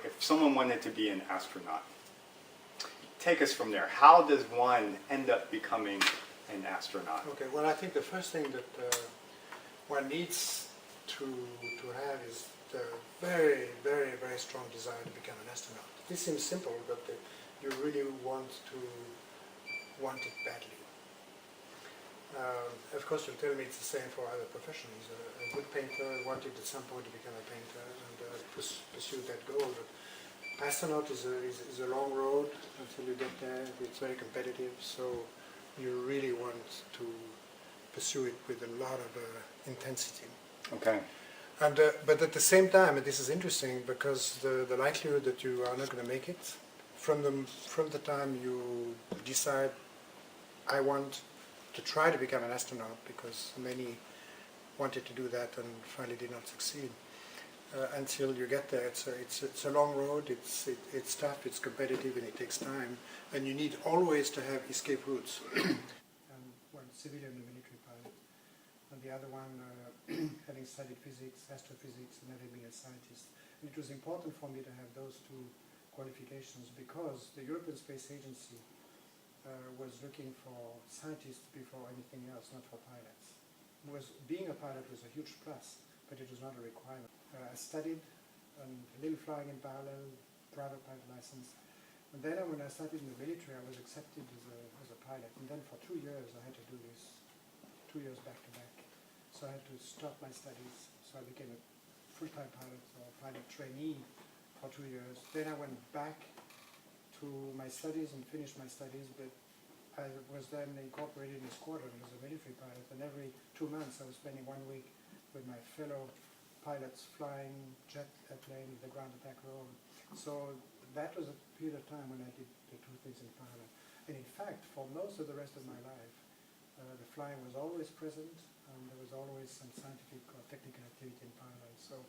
if someone wanted to be an astronaut, take us from there. How does one end up becoming an astronaut? Okay, well, I think the first thing that one needs to have is the very, very, very strong desire to become an astronaut. This seems simple, but you really want it badly. Of course, you'll tell me it's the same for other professions. A good painter wanted at some point to become a painter and pursue that goal. But astronaut is a long road until you get there. It's very competitive, so you really want to pursue it with a lot of intensity. Okay. And but at the same time, and this is interesting because the likelihood that you are not going to make it from the time you decide, I want to try to become an astronaut, because many wanted to do that and finally did not succeed. Until you get there, it's a long road. It's tough. It's competitive, and it takes time. And you need always to have escape routes. One civilian and military pilot, and the other one having studied physics, astrophysics, and having been a scientist. And it was important for me to have those two qualifications because the European Space Agency was looking for scientists before anything else, not for pilots. Being a pilot was a huge plus, but it was not a requirement. I studied a little flying in parallel, private pilot license, and then when I started in the military, I was accepted as a pilot. And then for 2 years, I had to do this, 2 years back to back. So I had to stop my studies. So I became a full-time pilot or pilot trainee for 2 years. Then I went back to my studies and finished my studies, but I was then incorporated in a squadron as a military pilot, and every 2 months I was spending 1 week with my fellow pilots flying jet airplane with the ground attack role. So that was a period of time when I did the two things in parallel. And in fact, for most of the rest of my life, the flying was always present, and there was always some scientific or technical activity in parallel. So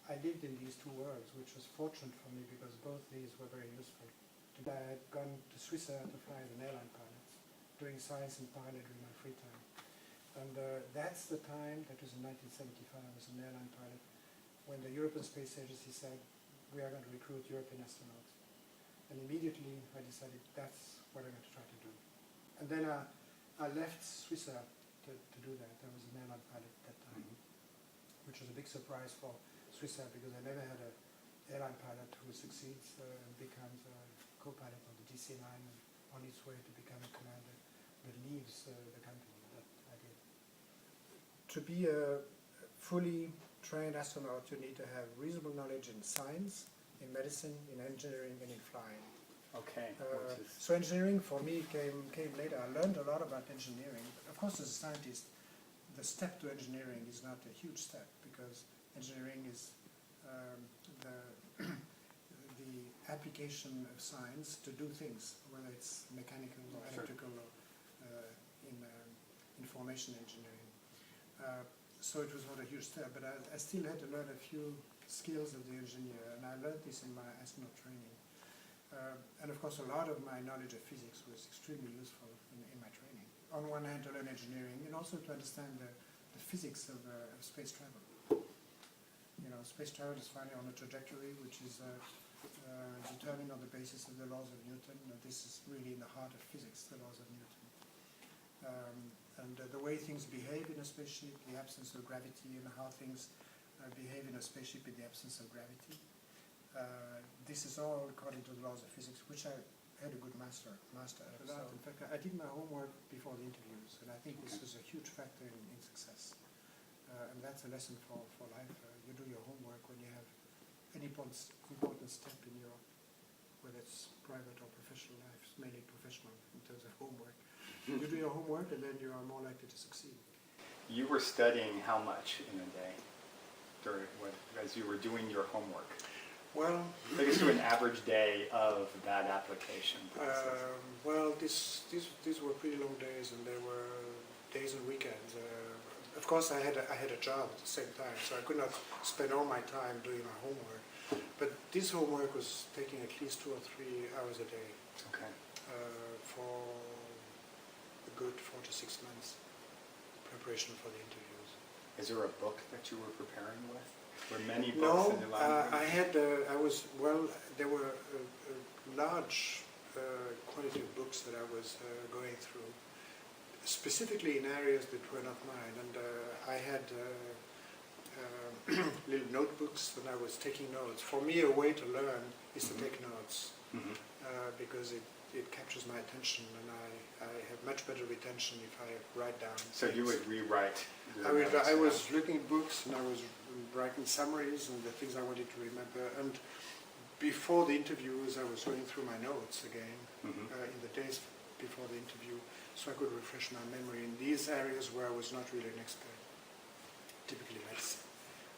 I lived in these two worlds, which was fortunate for me because both these were very useful. I had gone to Switzerland to fly as an airline pilot, doing science in parallel during my free time. And that's the time, that was in 1975, I was an airline pilot, when the European Space Agency said, we are going to recruit European astronauts. And immediately I decided that's what I'm going to try to do. And then I left Switzerland to do that. I was an airline pilot at that time, which was a big surprise for Switzerland because I never had an airline pilot who succeeds and becomes a co-pilot on the DC-9 and on its way to become a commander, but leaves the company. That I did. To be a fully trained astronaut, you need to have reasonable knowledge in science, in medicine, in engineering, and in flying. Okay. So engineering for me came later. I learned a lot about engineering. Of course, as a scientist, the step to engineering is not a huge step because engineering is the application of science to do things, whether it's mechanical or electrical or in information engineering. So it was not a huge step, but I still had to learn a few skills of the engineer, and I learned this in my astronaut training. And of course, a lot of my knowledge of physics was extremely useful in my training. On one hand, to learn engineering, and also to understand the physics of space travel. You know, space travel is finally on a trajectory which is determined on the basis of the laws of Newton, and this is really in the heart of physics, the laws of Newton. And the way things behave in a spaceship, the absence of gravity, and how things behave in a spaceship in the absence of gravity. This is all according to the laws of physics, which I had a good master of. So, in fact, I did my homework before the interviews, and I think this was a huge factor in success. And that's a lesson for life. You do your homework when you have any important step in your, whether it's private or professional life, mainly professional in terms of homework. You do your homework and then you are more likely to succeed. You were studying how much in a day as you were doing your homework? Well, take us through an average day of that application process. Well, these were pretty long days, and there were days and weekends. Of course, I had a job at the same time, so I could not spend all my time doing my homework. But this homework was taking at least 2 or 3 hours a day. Okay. For a good 4 to 6 months preparation for the interviews. Is there a book that you were preparing with? Were many books No, in your library? there were a large quantity of books that I was going through, specifically in areas that were not mine. And I had little notebooks and I was taking notes. For me, a way to learn is to take notes because it captures my attention, and I have much better retention if I write down So things. you would rewrite your notes? I was looking at books and I was writing summaries and the things I wanted to remember. And before the interviews, I was going through my notes again in the days before the interview, so I could refresh my memory in these areas where I was not really an expert, typically medicine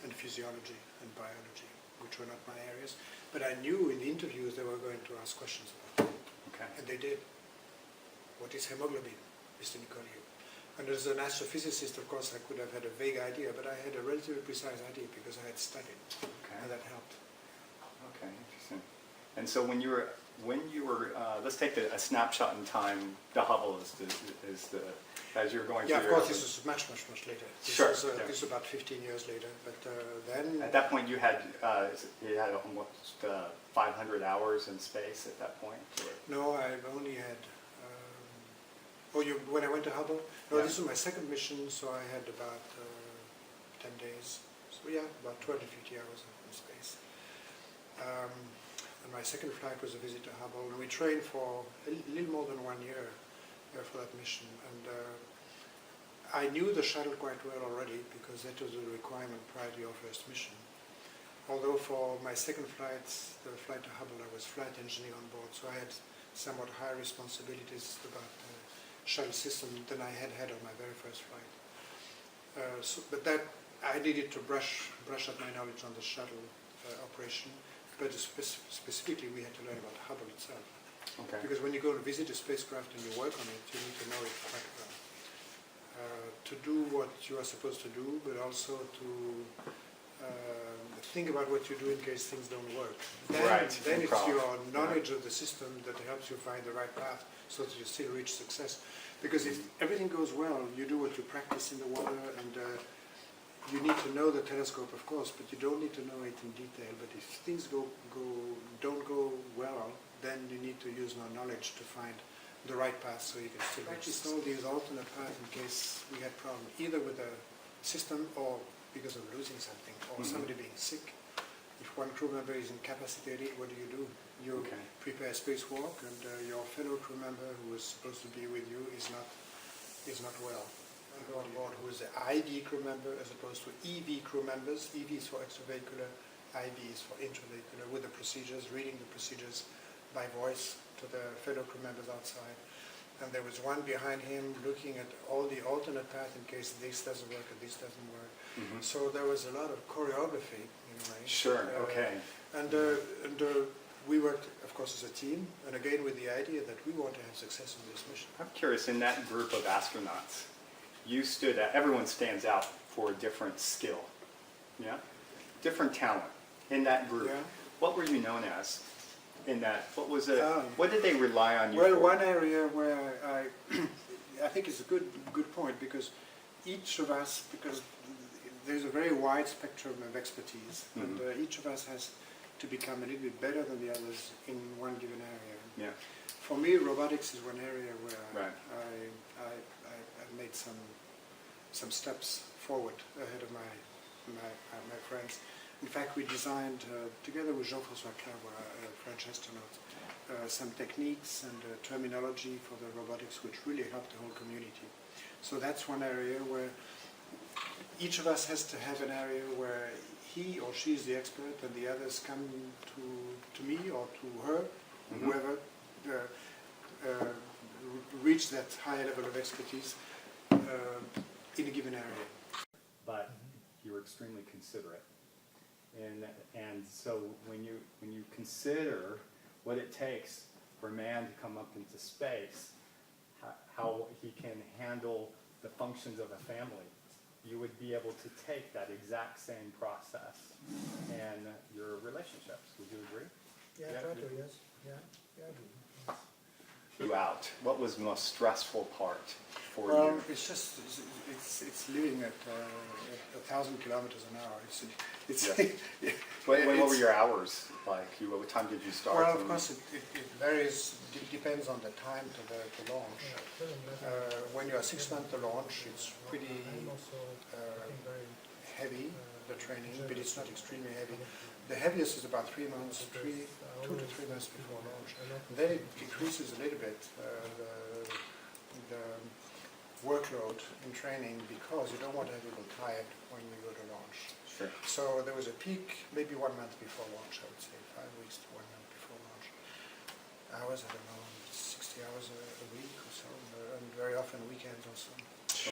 and physiology and biology, which were not my areas. But I knew in the interviews they were going to ask questions about it. Okay. And they did. What is hemoglobin, Mr. Nicollier? And as an astrophysicist, of course, I could have had a vague idea, but I had a relatively precise idea because I had studied, and that helped. Okay, interesting. And so when you were, let's take a snapshot in time. The Hubble is the as you're going Yeah, through of course, this is much later. Sure. This is about 15 years later, but then... At that point, you had almost 500 hours in space at that point? Or? No, I've only had... when I went to Hubble? No, Yeah. this was my second mission, so I had about 10 days. So yeah, about 250 hours in space. And my second flight was a visit to Hubble, and we trained for a little more than 1 year for that mission. And I knew the shuttle quite well already because that was a requirement prior to your first mission. Although for my second flight, the flight to Hubble, I was flight engineer on board, so I had somewhat higher responsibilities about the shuttle system than I had on my very first flight. But that I needed to brush up my knowledge on the shuttle operation, but specifically we had to learn about Hubble itself. Okay. Because when you go to visit a spacecraft and you work on it, you need to know it quite well. To do what you are supposed to do, but also to think about what you do in case things don't work. Then it's your knowledge of the system that helps you find the right path so that you still reach success. Because if everything goes well, you do what you practice in the water, and you need to know the telescope, of course, but you don't need to know it in detail. But if things don't go well, then you need to use more knowledge to find the right path so you can still reach all these alternate paths in case we had problems, either with the system or because of losing something or somebody being sick. If one crew member is incapacitated, what do? You prepare a spacewalk, and your fellow crew member who is supposed to be with you is not well. On board, who is the IV crew member as opposed to EV crew members. EV is for extravehicular, IV is for intravehicular, with the procedures, reading the procedures by voice to the fellow crew members outside. And there was one behind him looking at all the alternate paths in case this doesn't work or this doesn't work. So there was a lot of choreography in a way. Sure, okay. And we worked, of course, as a team, and again with the idea that we want to have success on this mission. I'm curious, in that group of astronauts, you stood out, everyone stands out for a different skill, yeah? Different talent in that group. Yeah. What were you known as in that? What did they rely on you Well, for? one area where I think is a good point, because each of us, because there's a very wide spectrum of expertise, and each of us has to become a little bit better than the others in one given area. Yeah. For me, robotics is one area where I made some steps forward ahead of my friends. In fact, we designed, together with Jean-François Claude, a French astronaut, some techniques and terminology for the robotics which really helped the whole community. So that's one area where each of us has to have an area where he or she is the expert, and the others come to me or to her, whoever, reach that higher level of expertise in a given area. But you were extremely considerate. And so when you consider what it takes for a man to come up into space, how he can handle the functions of a family, you would be able to take that exact same process and your relationships. Would you agree? Yeah, I try to, yes. Yeah, I do. you out? What was the most stressful part for Well, you? it's just it's living at 1,000 kilometers an hour. It's Yes. What were your hours like? What time did you start? well, of course, it varies. It depends on the time to the launch. When you are 6 months to launch, it's pretty heavy, the training, but it's not extremely heavy. The heaviest is about 3 months, 2 to 3 months before launch. And then it decreases a little bit the workload in training because you don't want to have people tired when you go to launch. Sure. So there was a peak maybe 1 month before launch, I would say, 5 weeks to 1 month before launch. Hours, I don't know, 60 hours a week or so, and very often weekends also.